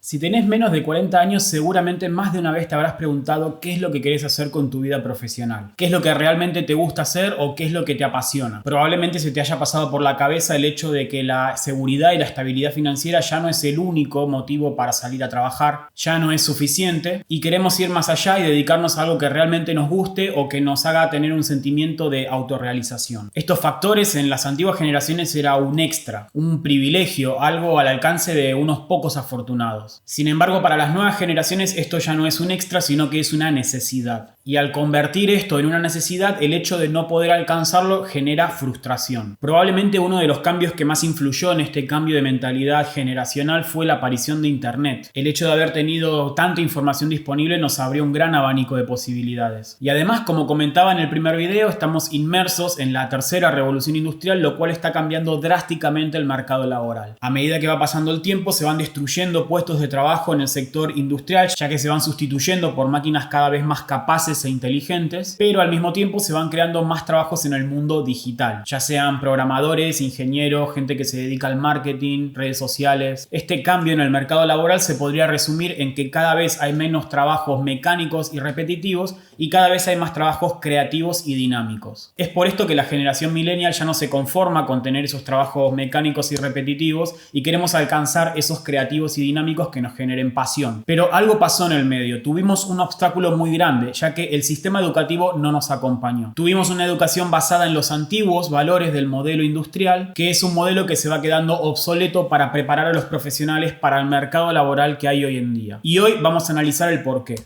Si tenés menos de 40 años, seguramente más de una vez te habrás preguntado qué es lo que querés hacer con tu vida profesional. ¿Qué es lo que realmente te gusta hacer o qué es lo que te apasiona? Probablemente se te haya pasado por la cabeza el hecho de que la seguridad y la estabilidad financiera ya no es el único motivo para salir a trabajar, ya no es suficiente y queremos ir más allá y dedicarnos a algo que realmente nos guste o que nos haga tener un sentimiento de autorrealización. Estos factores en las antiguas generaciones era un extra, un privilegio, algo al alcance de unos pocos afortunados. Sin embargo, para las nuevas generaciones esto ya no es un extra, sino que es una necesidad. Y al convertir esto en una necesidad, el hecho de no poder alcanzarlo genera frustración. Probablemente uno de los cambios que más influyó en este cambio de mentalidad generacional fue la aparición de Internet. El hecho de haber tenido tanta información disponible nos abrió un gran abanico de posibilidades. Y además, como comentaba en el primer video, estamos inmersos en la tercera revolución industrial, lo cual está cambiando drásticamente el mercado laboral. A medida que va pasando el tiempo, se van destruyendo puestos de trabajo en el sector industrial, ya que se van sustituyendo por máquinas cada vez más capaces e inteligentes, pero al mismo tiempo se van creando más trabajos en el mundo digital, ya sean programadores, ingenieros, gente que se dedica al marketing, redes sociales. Este cambio en el mercado laboral se podría resumir en que cada vez hay menos trabajos mecánicos y repetitivos y cada vez hay más trabajos creativos y dinámicos. Es por esto que la generación millennial ya no se conforma con tener esos trabajos mecánicos y repetitivos y queremos alcanzar esos creativos y dinámicos que nos generen pasión. Pero algo pasó en el medio. Tuvimos un obstáculo muy grande, ya que el sistema educativo no nos acompañó. Tuvimos una educación basada en los antiguos valores del modelo industrial, que es un modelo que se va quedando obsoleto para preparar a los profesionales para el mercado laboral que hay hoy en día. Y hoy vamos a analizar el porqué.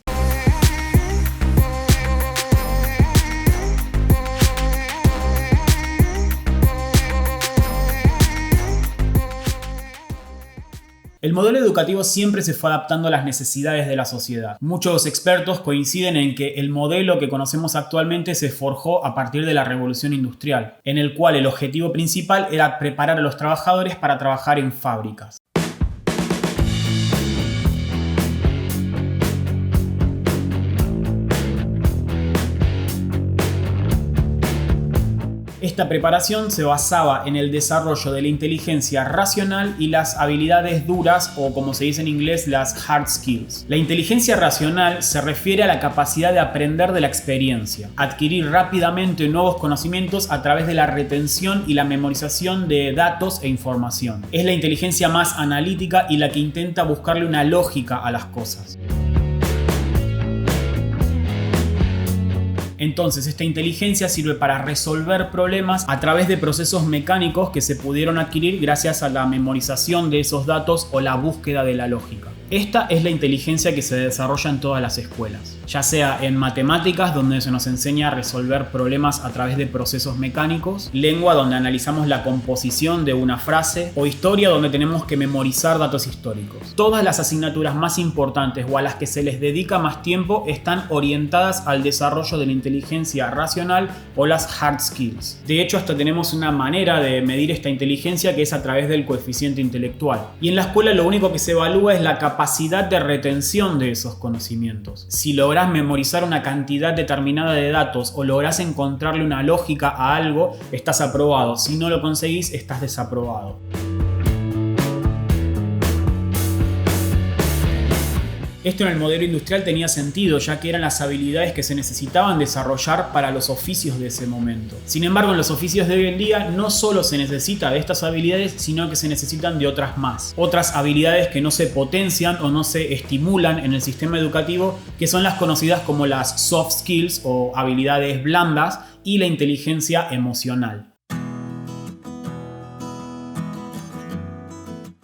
El modelo educativo siempre se fue adaptando a las necesidades de la sociedad. Muchos expertos coinciden en que el modelo que conocemos actualmente se forjó a partir de la revolución industrial, en el cual el objetivo principal era preparar a los trabajadores para trabajar en fábricas. Esta preparación se basaba en el desarrollo de la inteligencia racional y las habilidades duras, o como se dice en inglés, las hard skills. La inteligencia racional se refiere a la capacidad de aprender de la experiencia, adquirir rápidamente nuevos conocimientos a través de la retención y la memorización de datos e información. Es la inteligencia más analítica y la que intenta buscarle una lógica a las cosas. Entonces, esta inteligencia sirve para resolver problemas a través de procesos mecánicos que se pudieron adquirir gracias a la memorización de esos datos o la búsqueda de la lógica. Esta es la inteligencia que se desarrolla en todas las escuelas, ya sea en matemáticas, donde se nos enseña a resolver problemas a través de procesos mecánicos, lengua, donde analizamos la composición de una frase, o historia, donde tenemos que memorizar datos históricos. Todas las asignaturas más importantes o a las que se les dedica más tiempo están orientadas al desarrollo de la inteligencia racional o las hard skills. De hecho, hasta tenemos una manera de medir esta inteligencia que es a través del coeficiente intelectual. Y en la escuela lo único que se evalúa es la capacidad de retención de esos conocimientos. Si lográs memorizar una cantidad determinada de datos o lográs encontrarle una lógica a algo, estás aprobado. Si no lo conseguís, estás desaprobado. Esto en el modelo industrial tenía sentido, ya que eran las habilidades que se necesitaban desarrollar para los oficios de ese momento. Sin embargo, en los oficios de hoy en día no solo se necesita de estas habilidades, sino que se necesitan de otras más. Otras habilidades que no se potencian o no se estimulan en el sistema educativo, que son las conocidas como las soft skills o habilidades blandas y la inteligencia emocional.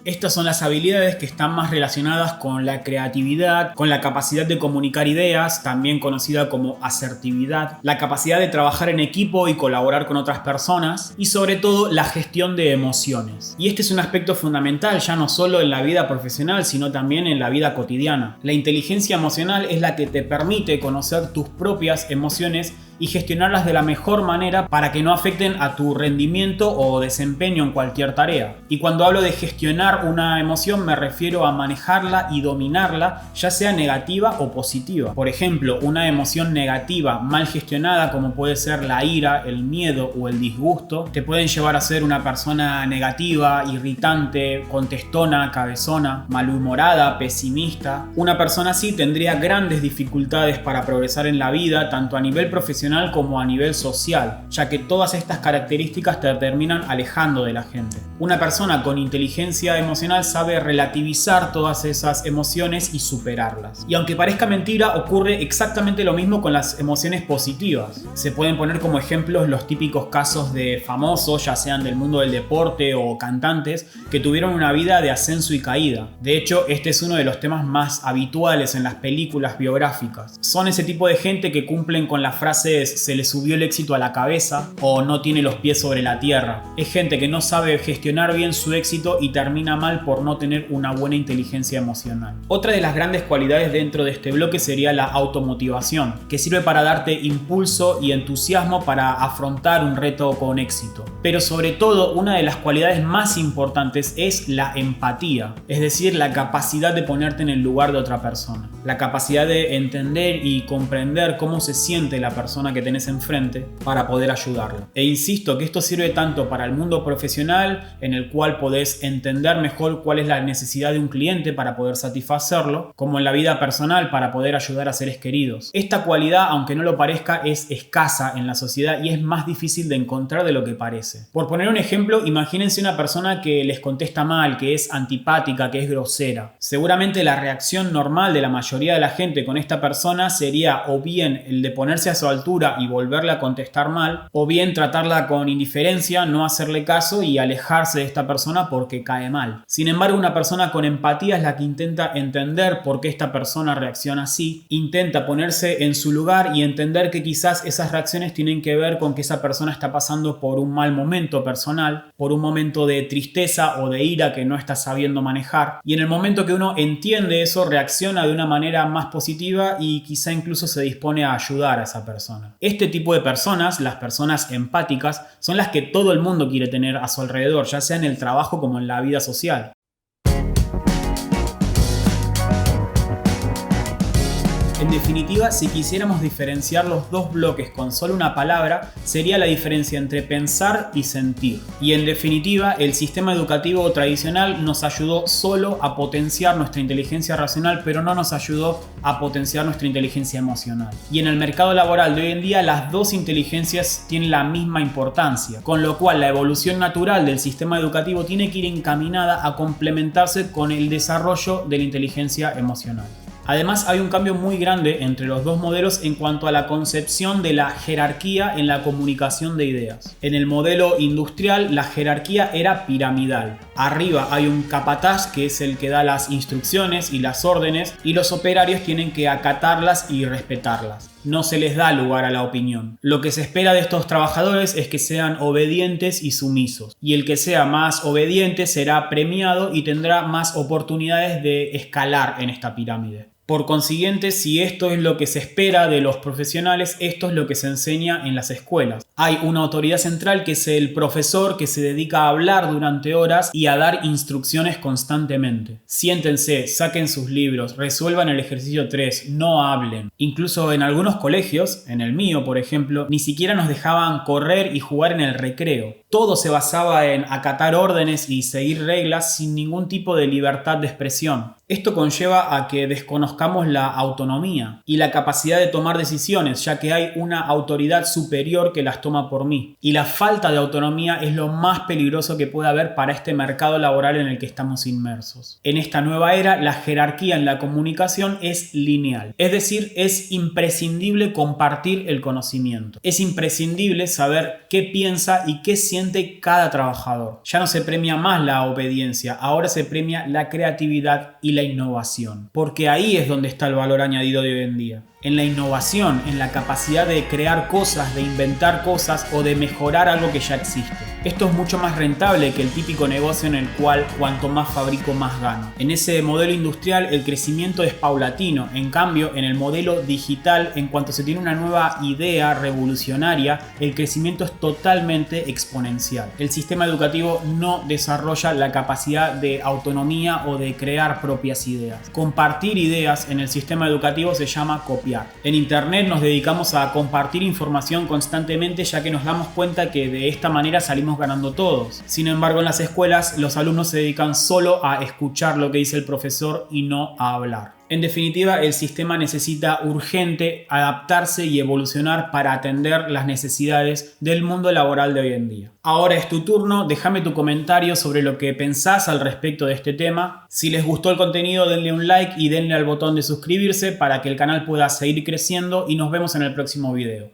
Estas son las habilidades que están más relacionadas con la creatividad, con la capacidad de comunicar ideas, también conocida como asertividad, la capacidad de trabajar en equipo y colaborar con otras personas y sobre todo la gestión de emociones. Y este es un aspecto fundamental ya no solo en la vida profesional, sino también en la vida cotidiana. La inteligencia emocional es la que te permite conocer tus propias emociones y gestionarlas de la mejor manera para que no afecten a tu rendimiento o desempeño en cualquier tarea. Y cuando hablo de gestionar una emoción me refiero a manejarla y dominarla, ya sea negativa o positiva. Por ejemplo, una emoción negativa mal gestionada, como puede ser la ira, el miedo o el disgusto, te pueden llevar a ser una persona negativa, irritante, contestona, cabezona, malhumorada, pesimista. Una persona así tendría grandes dificultades para progresar en la vida, tanto a nivel profesional como a nivel social, ya que todas estas características te terminan alejando de la gente. Una persona con inteligencia emocional sabe relativizar todas esas emociones y superarlas. Y aunque parezca mentira, ocurre exactamente lo mismo con las emociones positivas. Se pueden poner como ejemplos los típicos casos de famosos, ya sean del mundo del deporte o cantantes, que tuvieron una vida de ascenso y caída. De hecho, este es uno de los temas más habituales en las películas biográficas. Son ese tipo de gente que cumplen con las frases "se le subió el éxito a la cabeza" o "no tiene los pies sobre la tierra". Es gente que no sabe gestionar bien su éxito y termina mal por no tener una buena inteligencia emocional. Otra de las grandes cualidades dentro de este bloque sería la automotivación, que sirve para darte impulso y entusiasmo para afrontar un reto con éxito. Pero sobre todo, una de las cualidades más importantes es la empatía, es decir, la capacidad de ponerte en el lugar de otra persona, la capacidad de entender y comprender cómo se siente la persona que tenés enfrente para poder ayudarla. E insisto que esto sirve tanto para el mundo profesional, en el cual podés entender mejor cuál es la necesidad de un cliente para poder satisfacerlo, como en la vida personal para poder ayudar a seres queridos. Esta cualidad, aunque no lo parezca, es escasa en la sociedad y es más difícil de encontrar de lo que parece. Por poner un ejemplo, imagínense una persona que les contesta mal, que es antipática, que es grosera. Seguramente la reacción normal de la mayoría de la gente con esta persona sería o bien el de ponerse a su altura y volverle a contestar mal, o bien tratarla con indiferencia, no hacerle caso y alejarse de esta persona porque cae mal. Sin embargo, una persona con empatía es la que intenta entender por qué esta persona reacciona así, intenta ponerse en su lugar y entender que quizás esas reacciones tienen que ver con que esa persona está pasando por un mal momento personal, por un momento de tristeza o de ira que no está sabiendo manejar, y en el momento que uno entiende eso, reacciona de una manera más positiva y quizá incluso se dispone a ayudar a esa persona. Este tipo de personas, las personas empáticas, son las que todo el mundo quiere tener a su alrededor, ya sea en el trabajo como en la vida social. En definitiva, si quisiéramos diferenciar los dos bloques con solo una palabra, sería la diferencia entre pensar y sentir. Y en definitiva, el sistema educativo tradicional nos ayudó solo a potenciar nuestra inteligencia racional, pero no nos ayudó a potenciar nuestra inteligencia emocional. Y en el mercado laboral de hoy en día, las dos inteligencias tienen la misma importancia, con lo cual la evolución natural del sistema educativo tiene que ir encaminada a complementarse con el desarrollo de la inteligencia emocional. Además, hay un cambio muy grande entre los dos modelos en cuanto a la concepción de la jerarquía en la comunicación de ideas. En el modelo industrial, la jerarquía era piramidal. Arriba hay un capataz que es el que da las instrucciones y las órdenes, y los operarios tienen que acatarlas y respetarlas. No se les da lugar a la opinión. Lo que se espera de estos trabajadores es que sean obedientes y sumisos. Y el que sea más obediente será premiado y tendrá más oportunidades de escalar en esta pirámide. Por consiguiente, si esto es lo que se espera de los profesionales, esto es lo que se enseña en las escuelas. Hay una autoridad central que es el profesor, que se dedica a hablar durante horas y a dar instrucciones constantemente. Siéntense, saquen sus libros, resuelvan el ejercicio 3, no hablen. Incluso en algunos colegios, en el mío por ejemplo, ni siquiera nos dejaban correr y jugar en el recreo. Todo se basaba en acatar órdenes y seguir reglas sin ningún tipo de libertad de expresión. Esto conlleva a que desconozcamos la autonomía y la capacidad de tomar decisiones, ya que hay una autoridad superior que las toma por mí. Y la falta de autonomía es lo más peligroso que puede haber para este mercado laboral en el que estamos inmersos. En esta nueva era, la jerarquía en la comunicación es lineal, es decir, es imprescindible compartir el conocimiento. Es imprescindible saber qué piensa y qué siente cada trabajador. Ya no se premia más la obediencia, ahora se premia la creatividad y la innovación, porque ahí es donde está el valor añadido de hoy en día. en la innovación, en la capacidad de crear cosas, de inventar cosas o de mejorar algo que ya existe. Esto es mucho más rentable que el típico negocio en el cual cuanto más fabrico más gano. En ese modelo industrial el crecimiento es paulatino, en cambio en el modelo digital, en cuanto se tiene una nueva idea revolucionaria, el crecimiento es totalmente exponencial. El sistema educativo no desarrolla la capacidad de autonomía o de crear propias ideas. Compartir ideas en el sistema educativo se llama copiar. En internet nos dedicamos a compartir información constantemente, ya que nos damos cuenta que de esta manera salimos ganando todos. Sin embargo, en las escuelas los alumnos se dedican solo a escuchar lo que dice el profesor y no a hablar. En definitiva, el sistema necesita urgente adaptarse y evolucionar para atender las necesidades del mundo laboral de hoy en día. Ahora es tu turno, déjame tu comentario sobre lo que pensás al respecto de este tema. Si les gustó el contenido, denle un like y denle al botón de suscribirse para que el canal pueda seguir creciendo y nos vemos en el próximo video.